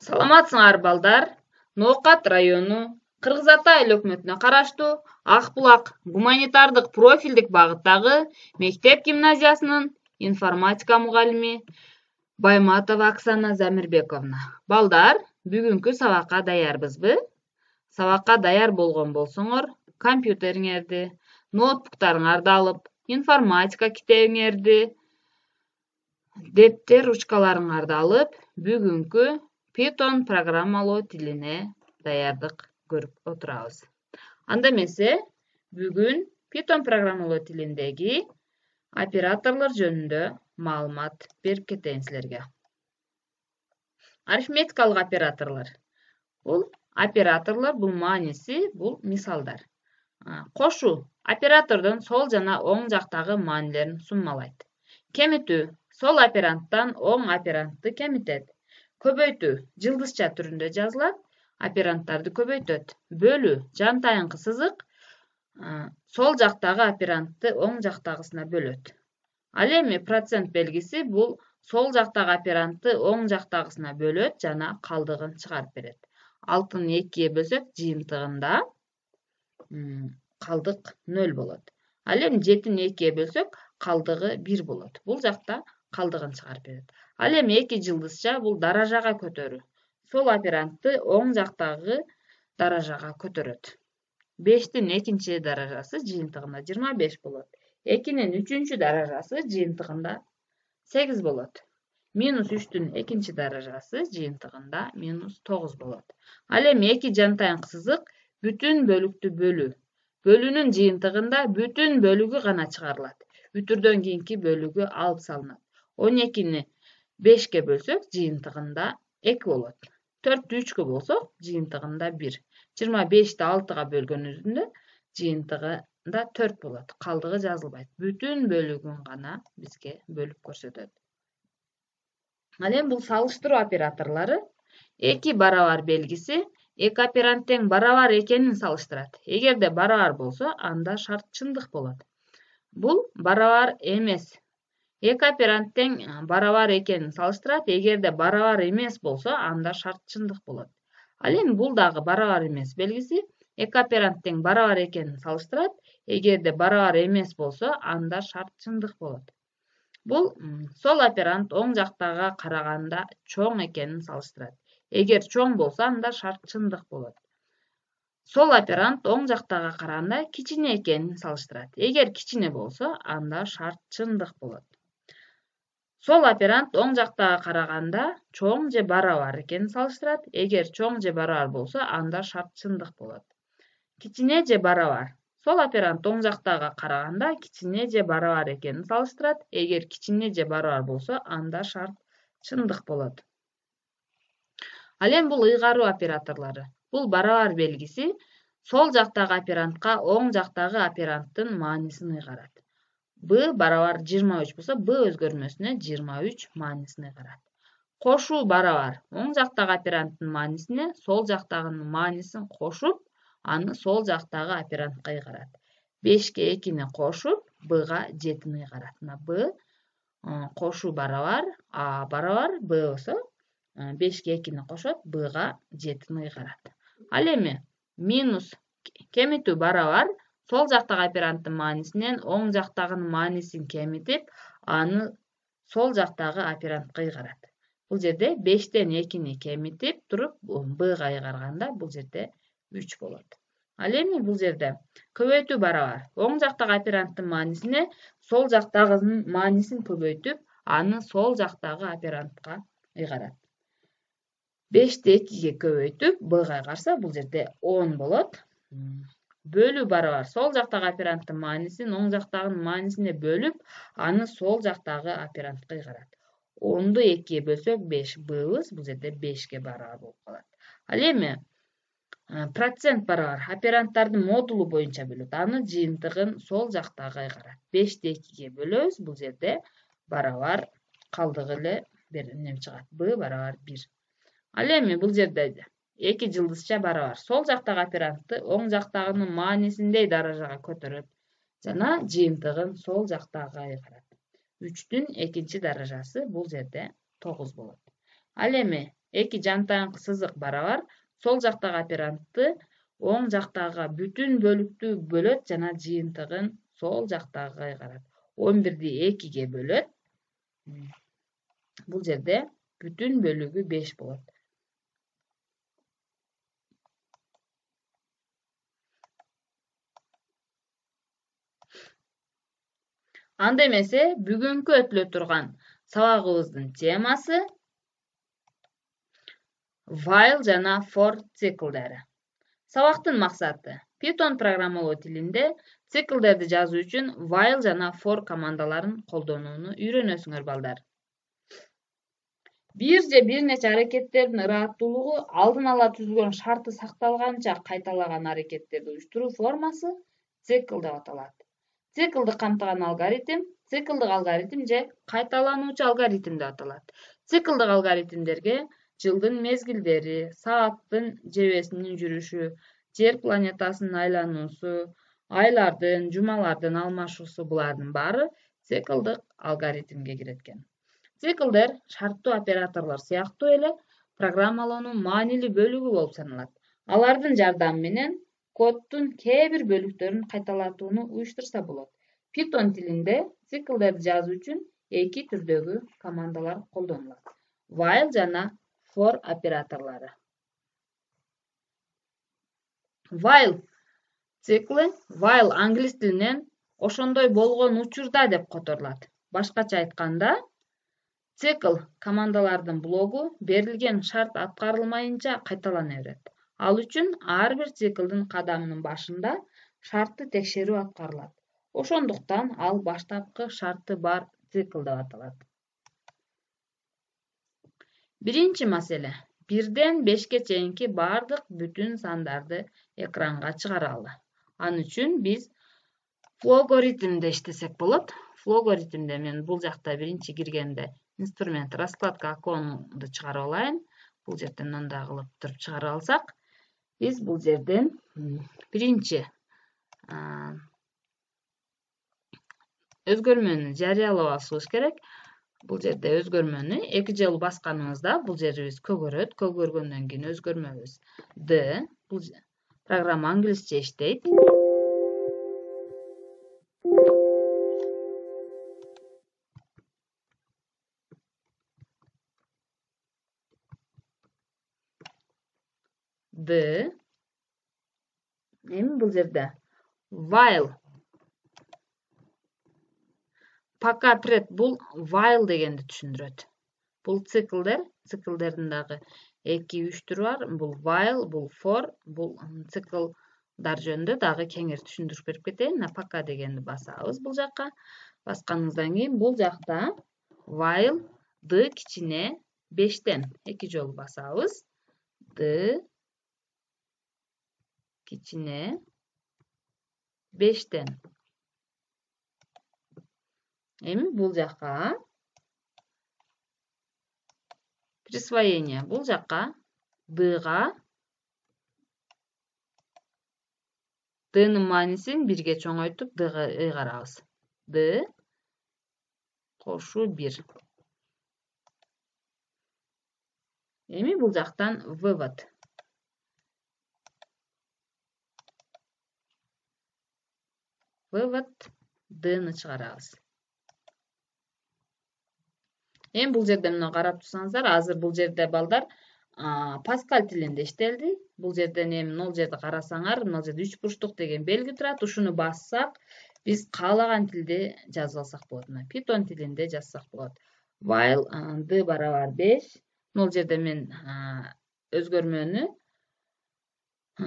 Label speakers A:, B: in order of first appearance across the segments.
A: Саламатсыңар балдар. Ноокат району Кыргыз Ата эл өкмөтүнө караштуу Ак Булак гуманитардык профилдик багыттагы мектеп гимназиясынын информатика мугалими Байматова Оксана Замирбековна. Балдар, бүгүнкү сабакка даярбызбы? Сабакка даяр болгон болсоңор, компьютериңерди, ноутбуктарыңарды алып, информатика китебиңерди, дептер ручкаларыңарды алып, бүгүнкү Python программалоо тилине даярдык көрүп отурабыз. Анда эмесе, бүгүн Python программалоо тилиндеги операторлор жөнүндө маалымат берип кетейин силерге. Арифметикалык операторлор. Бул мааниси, бул мисалдар. Кошуу оператордун сол жана оң жактагы маанилерин суммалайт. Кемитүү сол операнттан оң оперантты кемитет. Көбөйтүү жылдызча түрүндө жазылат, операнттарды көбөйтөт. Бөлүү жантайыңкы сызык сол жактагы оперантты оң жактагысына бөлөт. Ал эми процент белгиси бул сол жактагы оперантты оң жактагысына бөлөт жана калдыгын чыгарып берет. 6-ны 2-ге бөлсөк, жыйынтыгында калдык 0 болот. Ал эми 7-ни 2-ге бөлсөк, калдыгы 1 болот. Бул жакта калдыгын чыгарып берет. Ал эми 2 жылдызча бул даражага көтөрүү. Сол оперантты оң жактагы даражага көтөрөт. 5-тин 2-нчи даражасы жыйынтыгында 25 болот. 2-нин 3-чү даражасы жыйынтыгында 8 болот. Минус 3-түн 2-нчи даражасы жыйынтыгында минус 9 болот. Ал эми 2 жантайыңкы сызык бүтүн бөлүктү бөлүү. Бөлүүнүн жыйынтыгында бүтүн бөлүгү гана чыгарылат. Бүтүрдөн кийинки бөлүгү алып салынат. 12-ни 5-ке бөлсөк, жыйынтыгында 2 болот. 4-тү 3-кө болсок, жыйынтыгында 1. 25-ти 6-га бөлгөнүбүздө жыйынтыгында 4 болот. Калдыгы жазылбайт. Бүтүн бөлүгүн гана бизге бөлүп көрсөтөт. Ал эми бул салыштыруу операторлору 2 барабар белгиси 2 оперант тең барабар экенин салыштырат. Эгерде барабар болсо, анда шарт чындык болот. Бул барабар эмес. 2 оперант тең барабар экенин салыштырат. Эгерде барабар эмес болсо, анда шарт чындык болот. Ал эми бул дагы барабар эмес белгиси 2 оперант тең барабар экенин салыштырат. Эгерде барабар эмес болсо, анда шарт чындык болот. Бул сол оперант оң жактагыга караганда чоң экенин салыштырат. Эгер чоң болсо, анда шарт чындык болот. Сол оперант оң жактагыга караганда кичине экенин салыштырат. Эгер кичине болсо, анда шарт чындык болот. Сол оперант оң жактагыга караганда чоң же барабар экенин салыштырат. Эгер чоң же барабар болсо, анда шарт чындык болот. Кичине же барабар. Сол оперант оң жактагыга караганда кичине же барабар экенин салыштырат. Эгер кичине же барабар болсо, анда шарт чындык болот. Ал эми бул ыйгаруу операторлору. Бул барабар белгиси сол жактагы оперантка оң жактагы операнттын маанисин ыйгарат. Б барабар 23 болсо, Б өзгөрмөсүнө 23 маанисин ыйгарат. Кошуу барабар. Оң жактагы операнттын маанисине сол жактагынын маанисин кошуп, аны сол жактагы оперантка ыйгарат. 5-ке 2-ни кошуп, Бга 7-ни ыйгарат. Б кошуу барабар, А барабар Б болсо, 5-ке 2-ни кошот, Бга 7-ни ыйгарат. Ал эми минус кемитүү барабар, сол жактагы операнттын маанисинен оң жактагынын маанисин кемитип, аны сол жактагы оперантка ыйгарат. Бул жерде 5-тен 2-ни кемитип туруп, Бга ыйгарганда бул жерде 3 болот. Ал эми бул жерде көбөйтүү барабар. Оң жактагы операнттын маанисине сол жактагынын маанисин көбөйтүп, аны сол жактагы оперантка ыйгарат. 5-ти 2-ге көбөйтүп, Бга ыйгарса, бул жерде 10 болот. Бөлүү барабар. Сол жактагы операнттын маанисин оң жактагынын маанисине бөлүп, аны сол жактагы оперантка ыйгарат. 10-ду 2-ге бөлсөк 5, Ббыз бул жерде 5-ке барабар болуп калат. Ал эми процент барабар. Операнттардын модулу боюнча бөлөт. Аны жыйынтыгын сол жактагыга ыйгарат. 5-ти 2-ге бөлөбүз, бул жерде барабар калдыгы эле эмне чыгат. Б барабар 1. Ал эми бул жерде 2 жылдызча барабар. Сол жактагы оперантты оң жактагынын маанисиндей даражага көтөрөт жана жыйынтыгын сол жактагыга ыйгарат. 3-түн 2-нчи даражасы бул жерде 9 болот. Ал эми эки жантайыңкы сызык барабар. Сол жактагы операндты оң жактагы бүтүн бөлүктү бөлөт жана жыйынтыгын сол жактагыга ыйгарат. 11-ди 2-ге бөлөт. Бул жерде бүтүн бөлүгү 5 болот. Анда эмесе бүгүнкү өтүлө турган сабагыбыздын темасы while жана for циклдери. Сабактын максаты Python программалоо тилинде циклдерди жазуу үчүн while жана for командаларын колдонууну үйрөнөсүңөр балдар. Бир же бир нече аракеттердин ырааттуулугу алдын ала түзүлгөн шарты сакталганча кайталаган аракеттерди уюштуруу формасы цикл деп аталат. Циклды камтыган циклдык алгоритм же кайталануучу алгоритм деп аталат. Циклдык алгоритмдерге жылдын мезгилдери, сааттын жебесинин жүрүшү, жер планетасынын айлануусу, айлардын, жумалардын алмашуусу булардын баары циклдык алгоритмге кирет экен. Циклдер шарттуу операторлор сыяктуу эле программалоонун маанилүү бөлүгү болуп саналат. Алардын жардамы менен коддун кээ бир бөлүктөрүн кайталатууну уюштурса болот. Python тилинде циклдерди жазуу үчүн эки түрдөгү командалар колдонулат. While жана for операторлору. While циклы while англис тилинен ошондой болгон учурда деп которулат. Башкача айтканда, цикл командалардын блогу берилген шарт аткарылмайынча кайталана берет. Ал үчүн ар бир циклдын кадамынын башында шартты текшерүү аткарылат. Ошондуктан ал баштапкы шарты бар цикл деп аталат. Биринчи маселе. 1-ден 5-ке чейинки бардык бүтүн сандарды экранга чыгаралы. Ал үчүн биз флогоритмде иштесек болот. Флогоритмде мен бул жакта биринчи киргенде инструмент раскладка оконду чыгарып алайын. Бул жерден мындай кылып туруп чыгарып алсак, биз бул жерден биринчи өзгөрмөнү жарыялабашыбыз керек. Бул жерде өзгөрмөнү 2 жолу басканыбызда бул жерибиз көгөрөт. Көгөргөндөн кийин өзгөрмөбүз D. Бул программа англисче иштейт. D. Эми бул жерде while пока пред бул while дегенди түшүндүрөт. Бул циклдердин дагы 2-3 түрү бар. Бул while, бул for, бул циклдар жөнүндө дагы кеңири түшүндүрүп берип кетейин. Пока дегенди басабыз бул жакка. Басканыбыздан кийин бул жакта while D кичине 5-тен 2 жолу басабыз. D кичине 5-тен. Эми бул жакка присвоение. Бул жакка D'га D'нын маанисин 1-ге чоңойтуп D'га ыйгарабыз. D кошуу 1. Эми бул жактан вывод. Вывод D'ны чыгарабыз. Эми бул жерде мына карап турсаңыздар, азыр бул жерде балдар Pascal тилинде иштелди. Бул жерден эми 0 жерди карасаңар, 0 жерде 3 бурчтук деген белги турат. Ушуну бассак, биз каалаган тилде жазып алсак болот. Python тилинде жазсак болот. While D барабар 5. 0 жерде мен өзгөрмөнү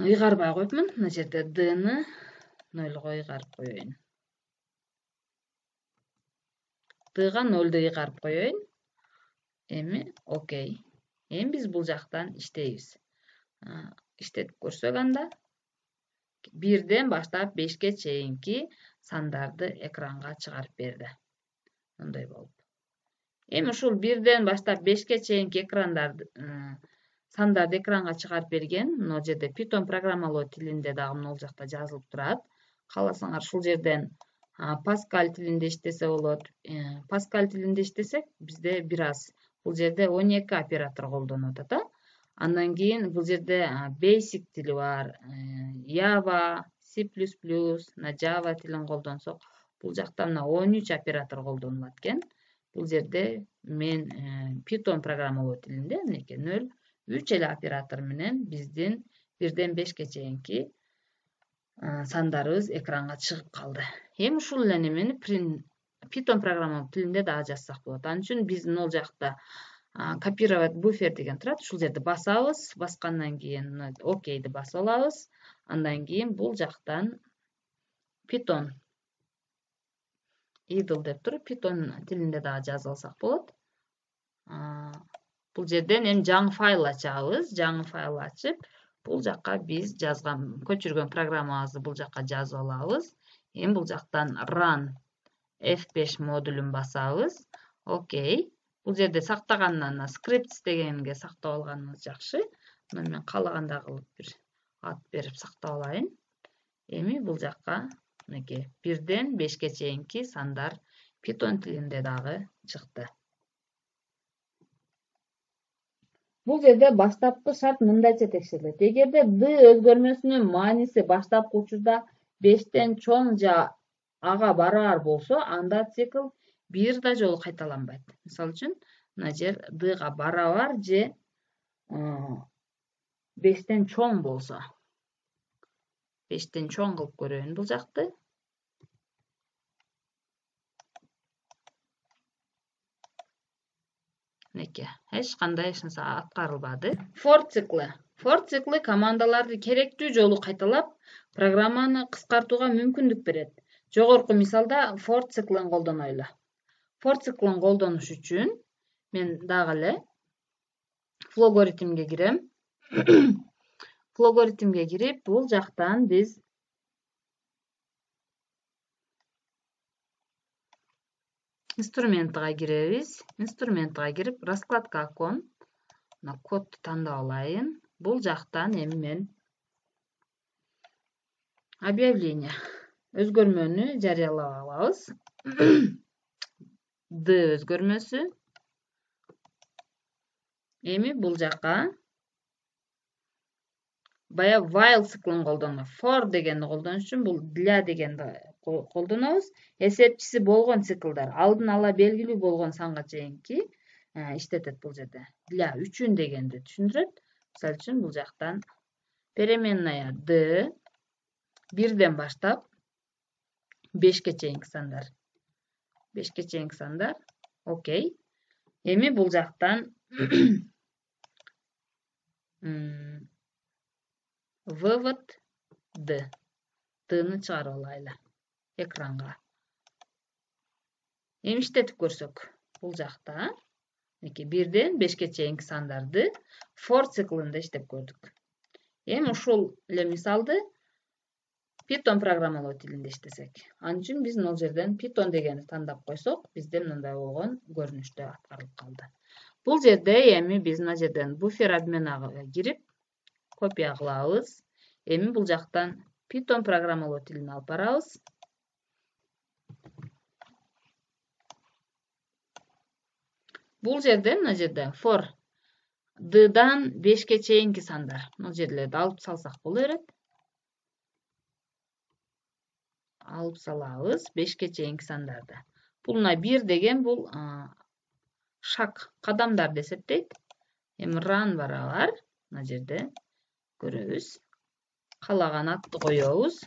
A: ыйгарбай койупмун. Мына жерде D'ны 0го ыйгарып коеюн. D'га 0ду ыйгарып коеюн. Эми окей. Эми биз бул жактан иштейбиз. Иштетип көрсөк анда 1-ден баштап 5-ке чейинки сандарды экранга чыгарып берди. Мындай болуп. Эми ушул 1-ден баштап 5-ке чейинки сандарды экранга чыгарып берген. Мына жерде Python программалоо тилинде дагы мына жакта жазылып турат. Кааласаңар ушул жерден Pascal тилинде иштесе болот. Pascal тилинде иштесек, бизде бир аз Бул жерде 12 оператор колдонуп атат. Андан кийин бул жерде basic тили бар, Java, C++, на Java тилин колдонсок, бул жакта мына 13 оператор колдонулат экен. Бул жерде мен Python программалоо тилинде мынеке 0, 3 эле оператор менен биздин 1ден 5ке чейинки сандарыбыз экранга чыгып калды. Эми ушул эле немени Python программалоо тилинде дагы жазсак болот. Ал үчүн биз мына жакта копировать буфер деген турат. Ушул жерди басабыз. Баскандан кийин окейди басып алабыз. Андан кийин бул жактан Python idle деп туруп Python тилинде дагы жазып алсак болот. Бул жерден эми жаңы файл ачабыз. Жаңы файл ачып, бул жакка биз жазган, көчүргөн программабызды бул жакка жазып алабыз. Эми бул жактан run F5 модулун басабыз. Окей. Бул жерде сактагандан scripts дегенге сактап алганыбыз жакшы. Мына мен каалагандай кылып бир ат берип сактап алайын. Эми бул жакка мынеке 1ден 5ке чейинки сандар Python тилинде дагы чыкты. Бул жерде баштапкы шарт мындайча текшерилет. Эгерде d өзгөрмөсүнүн мааниси баштапкы учурда 5тен чоң же ага барабар болсо, анда цикл бир да жолу кайталанбайт. Мисалы үчүн, мына жер d-га барабар же 5тен чоң болсо. 5тен чоң кылып көрөйүн бул жакты. Мынеке, эч кандай нерсе аткарылбады. For циклы. For циклы командаларды керектүү жолу кайталап, программаны кыскартууга мүмкүндүк берет. Жогорку мисалда for циклын колдонойлу. For циклын колдонуш үчүн мен дагы эле флогоритмге кирем. Флогоритмге кирип, бул жактан биз инструментка киребиз. Инструментка кирип, раскладка окон, мына кодду тандап алайын. Бул жактан эми мен объявление өзгөрмөнү жарыялап алабыз. D өзгөрмөсү. Эми бул жакка бая while циклын колдонобуз. For дегенди колдонуш үчүн бул для дегенди колдонобуз. Эсепчиси болгон циклдар алдын ала белгилүү болгон санга чейинки иштетет бул жерде. Для үчүн дегенди түшүндүрөт. Мисалы үчүн бул жактан переменная d 1ден баштап 5ке чейинки сандар. 5ке чейинки сандар. Окей. Эми бул жактан вывод d. D-ны чыгарып алайлы экранга. Эми иштетип көрсөк, бул жакта 1ден 5ке чейинки сандарды for циклында иштеп көрдүк. Эми ушул эле мисалды Python программалоо тилинде иштесек. Ал үчүн биз бул жерден Python дегенди тандап койсок, бизде мындай болгон көрүнүштө аткарылып калды. Бул жерде эми биз мына жерден буфер обменага кирип, копия кылабыз. Эми бул жактан Python программалоо тилине алып барабыз. Бул жерде мына жерде for d-дан 5ке чейинки сандар. Бул жерлерди алып салсак боло берет. Алып салабыз 5ке чейинки сандарды. Бул мына 1 деген бул шаг, кадамдарды эсептейт. Эми run барабар мына жерде көрөбүз. Каалаган атты коебуз.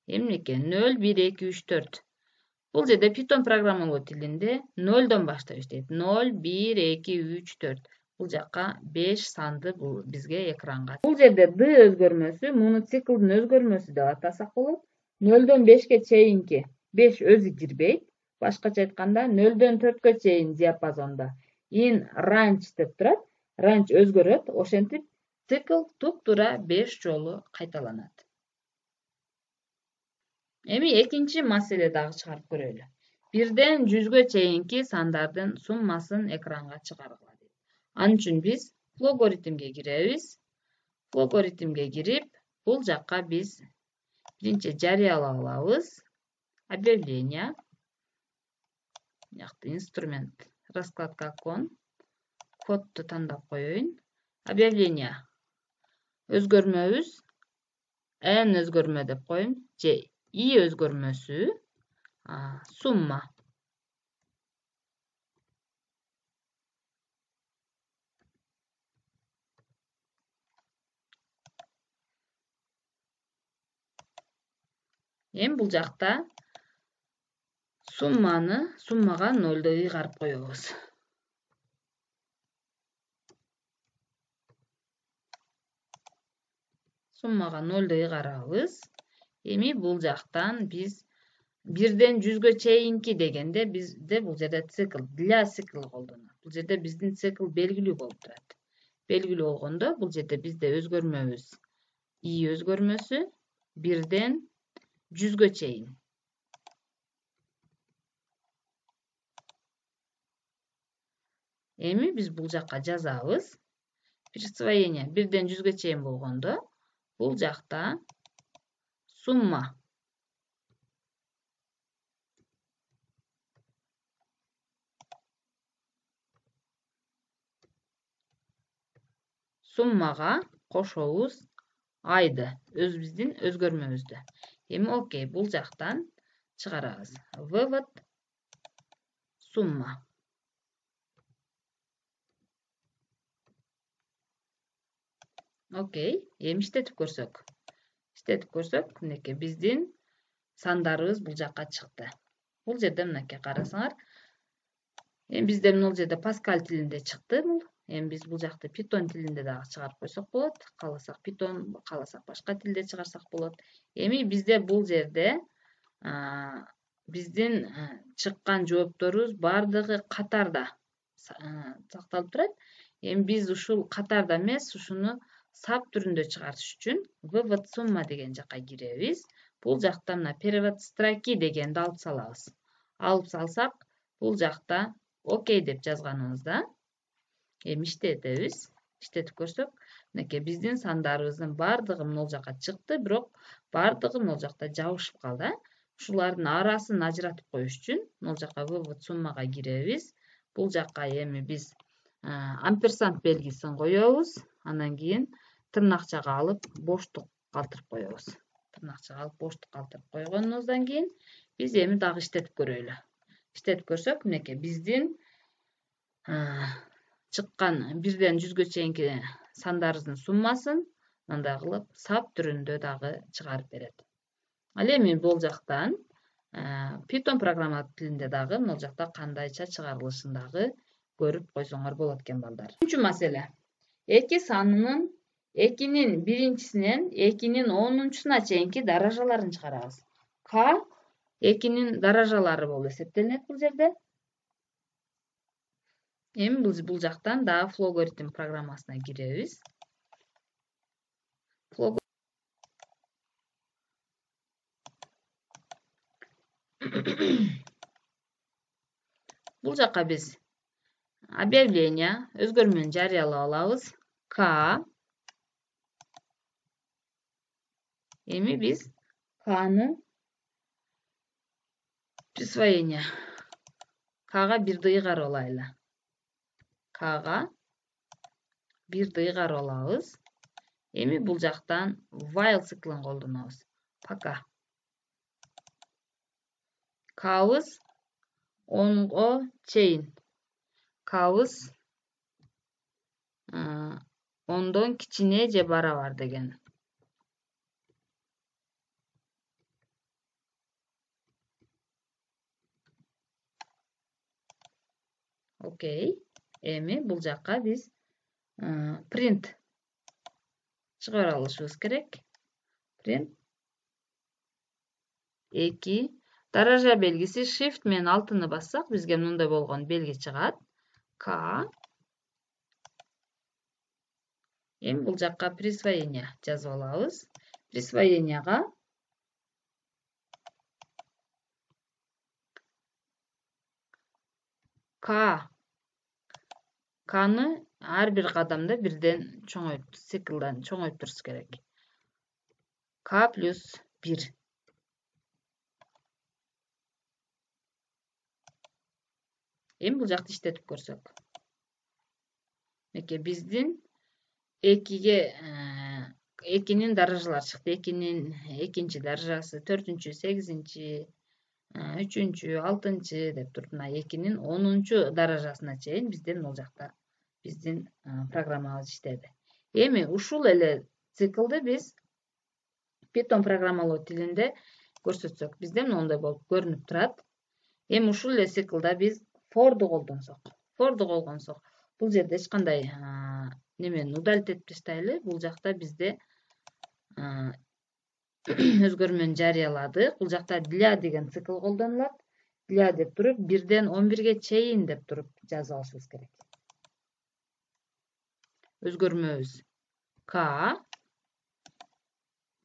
A: Эмнеке 0, 1, 2, 3, 4. Бул жерде Python программалоо тилинде 0дон баштап иштейт. 0, 1, 2, 3, 4. Бул жакка 5 санды бул бизге экранга. Бул жерде d өзгөрмөсү, муну циклдын өзгөрмөсү деп атасак болот. 0дон 5ке чейинки 5 өзү кирбейт. Башкача айтканда 0дон 4кө чейин диапазондо in range деп турат. Range өзгөрөт, ошентип цикл туп-туура 5 жолу кайталанат. Эми экинчи маселе дагы чыгарып көрөлү. 1ден 100гө чейинки сандардын суммасын экранга чыгаргыла дейт. Ал үчүн биз флогоритмге киребиз. Флогоритмге кирип, бул жакка биз биринчи жарыялап алабыз. Объявление. Яқты инструмент. Раскладка окон. Кодты тандап коеюн. Объявление. Өзгөрмөбүз. N өзгөрмө деп коеюн. Же I өзгөрмөсү. Сумма. Бул жакта суммага 0ды ыйгарып коебуз. Суммага 0ды ыйгарабыз. Бул жактан биз 1ден 100га чейинки дегенде бизде бул жерде цикл, для цикл колдонулат. Бул жерде биздин цикл белгилүү болуп турат. Белгилүү болгондо бул жерде бизде өзгөрмөбүз I өзгөрмөсү 1ден 100га чейин. Биз бул жакка жазабыз. Присвоение 1ден 100га чейин болгондо бул жакта сумма. Суммага кошобуз айды, биздин өзгөрмөбүздү. Окей, бул жактан чыгарабыз. Вывод сумма. Окей, иштетип көрсөк. Мынакей биздин сандарыбыз бул жакка чыкты. Бул жерде мынакей карасаңар. Бизде бул жерде Pascal тилинде чыкты бул. Биз бул жакты Python тилинде дагы чыгарып койсок болот. Кааласак Python, кааласак башка тилде чыгарсак болот. Бизде бул жерде биздин чыккан жоопторубуз бардыгы катарда сакталып турат. Биз ушул катарда эмес, ушуну сап түрүндө чыгарыш үчүн вывод сумма деген жакка киребиз. Бул жакта мына перевод строки дегенди алып салабыз. Алып салсак, бул жакта окей деп жазганыбызда иштетебиз. Иштетип көрсөк, мынакей биздин сандарыбыздын бардыгы могул жакка чыкты, бирок бардыгы могул жакта жабышып калды. Ушулардын арасын ажыратып коюш үчүн могул жакка вывод суммага киребиз. Бул жакка биз амперсант белгисин коебуз. Андан кийин тырнакчага алып боштук калтырып коебуз. Тырнакчага алып боштук калтырып койгонубуздан кийин биз дагы иштетип көрөлү. Иштетип көрсөк, мынакей биздин чыккан 1ден 100га чейинки сандарыбыздын суммасын мындай кылып сап түрүндө дагы чыгарып берет. Ал бул жактан Python программа тилинде дагы могул жакта кандайча чыгарылышын дагы көрүп койсоңор болот экен балдар. 3-үнчү маселе. 2 санынын 2-нин 1-синен 2-нин 10-суна чейинки даражаларын чыгарабыз. К 2-нин даражалары болуп эсептелинет бул жерде. Бул жактан дагы флогаритм программасына киребиз. Бул жакка биз объявление өзгөрмөнү жарыялап алабыз. К. Биз К'ны присвоение. К'га 1ди ыйгарып алайлы. К'га 1ди ыйгарып алабыз. Бул жактан while циклын колдонобуз. Пока. К'быз 10га чейин. К'быз 10дон кичине же барабар деген. Окей. Бул жакка биз print чыгара алышыбыз керек. Print 2 даража белгиси shift менен алтыны бассак, бизге мындай болгон белги чыгат. К. Бул жакка присвоение жазып алабыз. Присвоениега К'ны ар бир кадамда бирден циклдан чоңойтуруш керек. К плюс 1. Эми бул жакта иштетип көрсөк. Мынакей биздин 2-ге 2-нин даражалары чыкты. 2-нин 2-нчи даражасы, 4-нчү, 8-нчи, 3-нчү, 6-нчы деп туруп, мына 2-нин 10-нчу даражасына чейин бизден бул жакта биздин программабыз иштеди. Эми ушул эле циклды биз Python программалоо тилинде көрсөтсөк, бизде моундай болуп көрүнүп турат. Эми ушул эле циклда биз for'ду колгонсок, бул жерде эч кандай немени удалить этип таштайлы. Бул жакта бизде өзгөрмөнү жарыяладык. Бул жакта для деген цикл колдонулат. Для деп туруп 1-ден 11-ге чейин деп туруп жазып алышыбыз керек. Өзгөрмөбүз k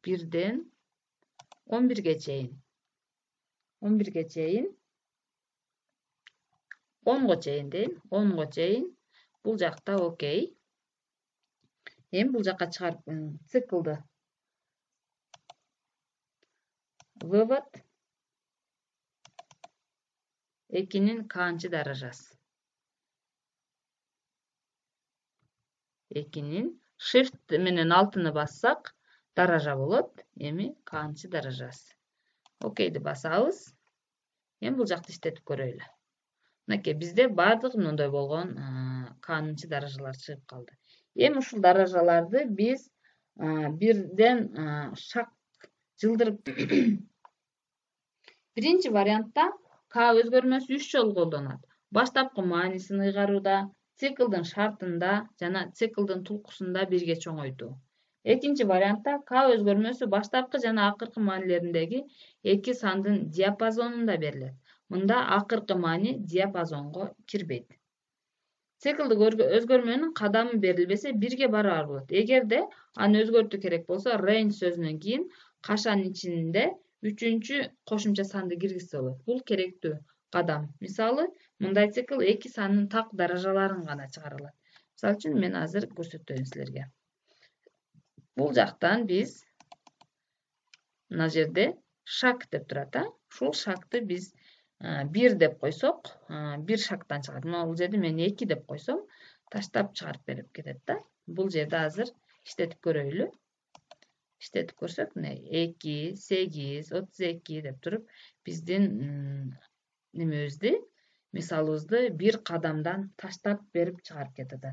A: 1-ден 11-ге чейин. 11-ге чейин 10-го чейин дейин. 10-го чейин. Бул жакта окей. Эми бул жакка чыгарып циклды. Вывод 2-нин k-нчы даражасы. 2-нин shift менен алтыны бассак даража болот. Эми k-нчы даражасы. Окейди басабыз. Эми бул жакты иштетип көрөйлү. Мынакей бизде бардыгы мындай болгон k-нчы даражалар чыгып калды. Эми ушул даражаларды биз 1-ден шак жылдырып биринчи вариантта k өзгөрмөсү 3 жолу колдонулат. Баштапкы маанисин ыйгарууда, циклдын шартында жана циклдын тулкусунда бирге чоңойтуу. Экинчи вариантта k өзгөрмөсү баштапкы жана акыркы маанилериндеги 2 сандын диапазонунда берилет. Мында акыркы маани диапазонго кирбейт. Циклдык өзгөрмөнүн кадамы берилбесе бирге барабар болот. Эгерде аны өзгөртүү керек болсо range сөзүнөн кийин кашанын ичинде 3-чү кошумча санды киргизсе болот. Бул керектүү кадам. Мисалы, мындай цикл 2 сандын так даражаларын гана чыгара алат. Мисалы үчүн мен азыр көрсөтөйүн силерге. Бул жактан биз мына жерде шаг деп турат, ушул шагты биз 1 деп койсок, 1 шагтан чыгат. Мына бул жерде мен 2 деп койсом, таштап чыгарып берип кетет да. Бул жерде азыр иштетип көрөйлү. Иштетип көрсөк, мына 2, 8, 32 деп туруп биздин немебизди, мисалыбызды бир кадамдан таштап берип чыгарып кетет.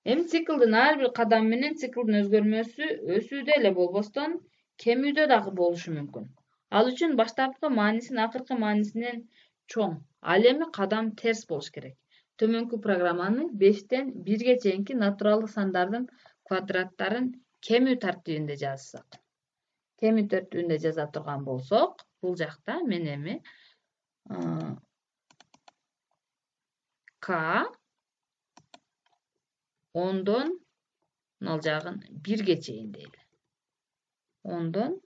A: Эми циклдын ар бир кадамы менен циклдын өзгөрмөсү өсүүдө эле болбостон кемүүдө дагы болушу мүмкүн. Ал үчүн баштапкы маанисин акыркы маанисинен чоң. Ал эми кадам терс болуш керек. Төмөнкү программаны 5-тен 1-ге чейинки натуралдык сандардын квадраттарын кемүү тартибинде жазсак. Кемүү тартибинде жаза турган болсок, бул жакта мен эми k 10-дон мына жагын 1-ге чейин дейли. 10-дон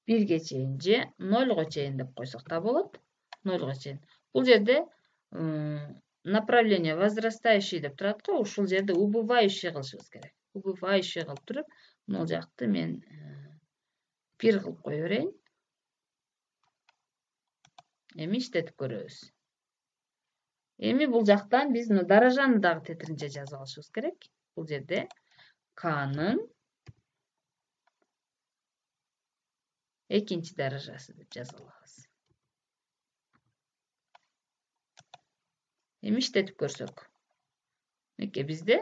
A: 1-ге чейин же 0-го чейин деп койсок да болот. 0-го чейин. Бул жерде направление возрастающий деп турат го, ушул жерде убывающий кылышыбыз керек. Убывающий кылып туруп, мына жакты мен 1 кылып кое берейин. Эми иштетип көрөбүз. Эми бул жактан биз даражаны дагы тетиринче жазып алышыбыз керек. Бул жерде k-нын 2-нчи даражасы деп жазып алабыз. Эми иштетип көрсөк. Мынакей бизде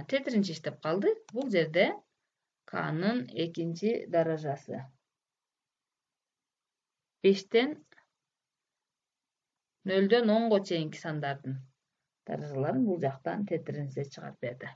A: тетиринче иштеп калды. Бул жерде k-нын 2-нчи даражасы. 5-тен 0-дөн 10-го чейинки сандардын даражаларын бул жактан тетиринче чыгарып берди.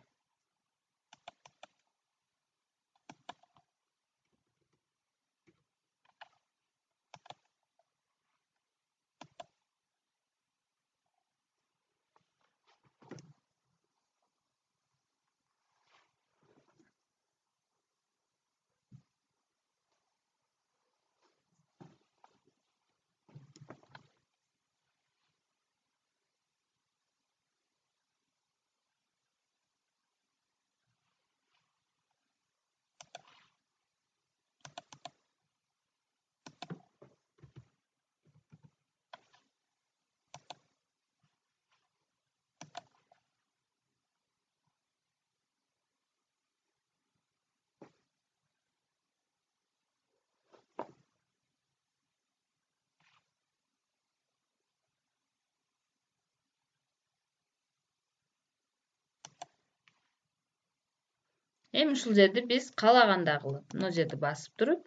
A: Эми ушул жерде биз каалагандай кылып мына жерди басып туруп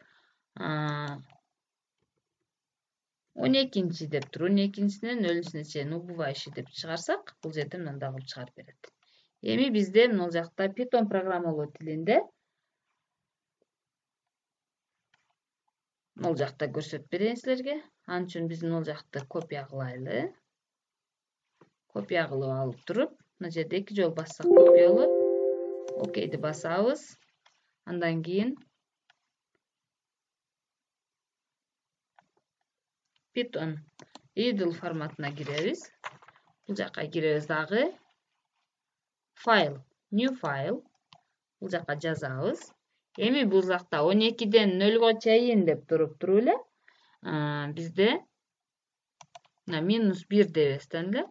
A: 12 деп туруп 12-синен 0-сүнө чейин убывающий деп чыгарсак, бул жерде мындай кылып чыгарып берет. Эми бизде мына жакта Python программалоо тилинде мына жакта көрсөтүп берейин силерге. Анын үчүн биз мына жакты копия кылайлы. Копия кылып алып туруп, мына жерде 2 жолу бассак копия болот. Окейди басабыз. Андан кийин Python idle форматына киребиз. Бул жакка киребиз дагы. File, new file. Бул жакка жазабыз. Эми бул жакта 12ден 0га чейин деп туруптур эле. Бизде мына -1 дебестен эле.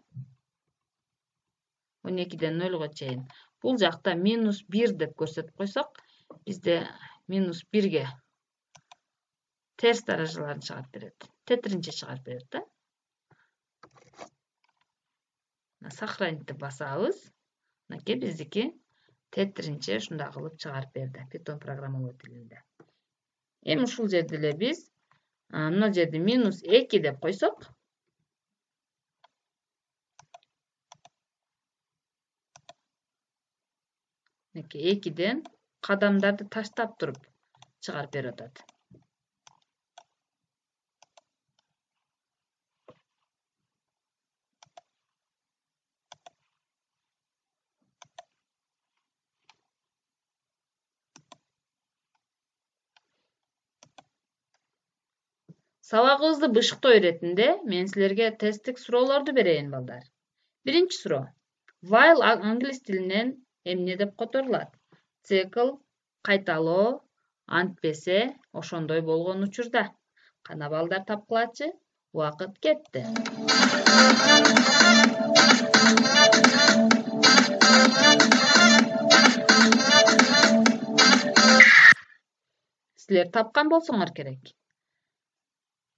A: 12ден 0га чейин. Бул жакта -1 деп көрсөтүп койсок, бизде -1ге терс даражаларын чыгарып берет. Тетринче чыгарып берет да. Сохранить басабыз. Мынакей биздики тетринче ушундай кылып чыгарып берди Python программалоо тилинде. Эми ушул жерде эле биз мына жерде -2 деп койсок, мынакей 2ден кадамдарды таштап туруп чыгарып берип атат. Сабагыбызды бышыктоо иретинде мен силерге тесттик суроолорду берейин, балдар. Биринчи суроо. While англис тилинен эмне деп которулат? Цикл, кайталоо, антпесе, ошондой болгон учурда. Кана балдар тапкылачы? Убакыт кетти. Силер тапкан болсоңор керек.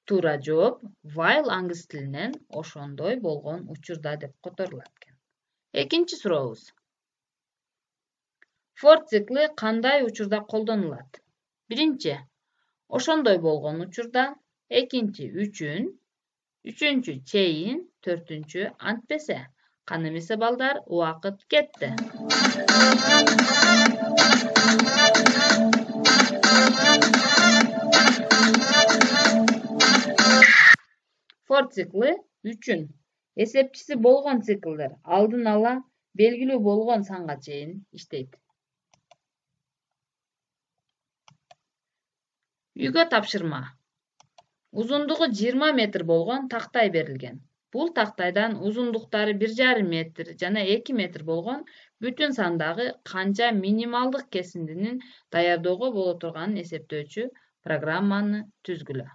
A: Туура жооп while англис тилинен ошондой болгон учурда деп которулат экен. Экинчи сурообуз. For цикли кандай учурда колдонулат? Биринчи ошондой болгон учурда, экинчи үчүн, үчүнчү чейин, төртүнчү антпесе. Кана эмесе балдар, убакыт кетти. For цикли үчүн эсепчиси болгон циклдер алдын ала белгилүү болгон санга чейин иштейт. Үйгө тапшырма. Узундугу 20 метр болгон тактай берилген. Бул тактайдан узундуктары 1,5 метр жана 2 метр болгон бүтүн сандагы канча минималдык кесиндини даярдоого боло турганын эсептөөчү программаны түзгүлө.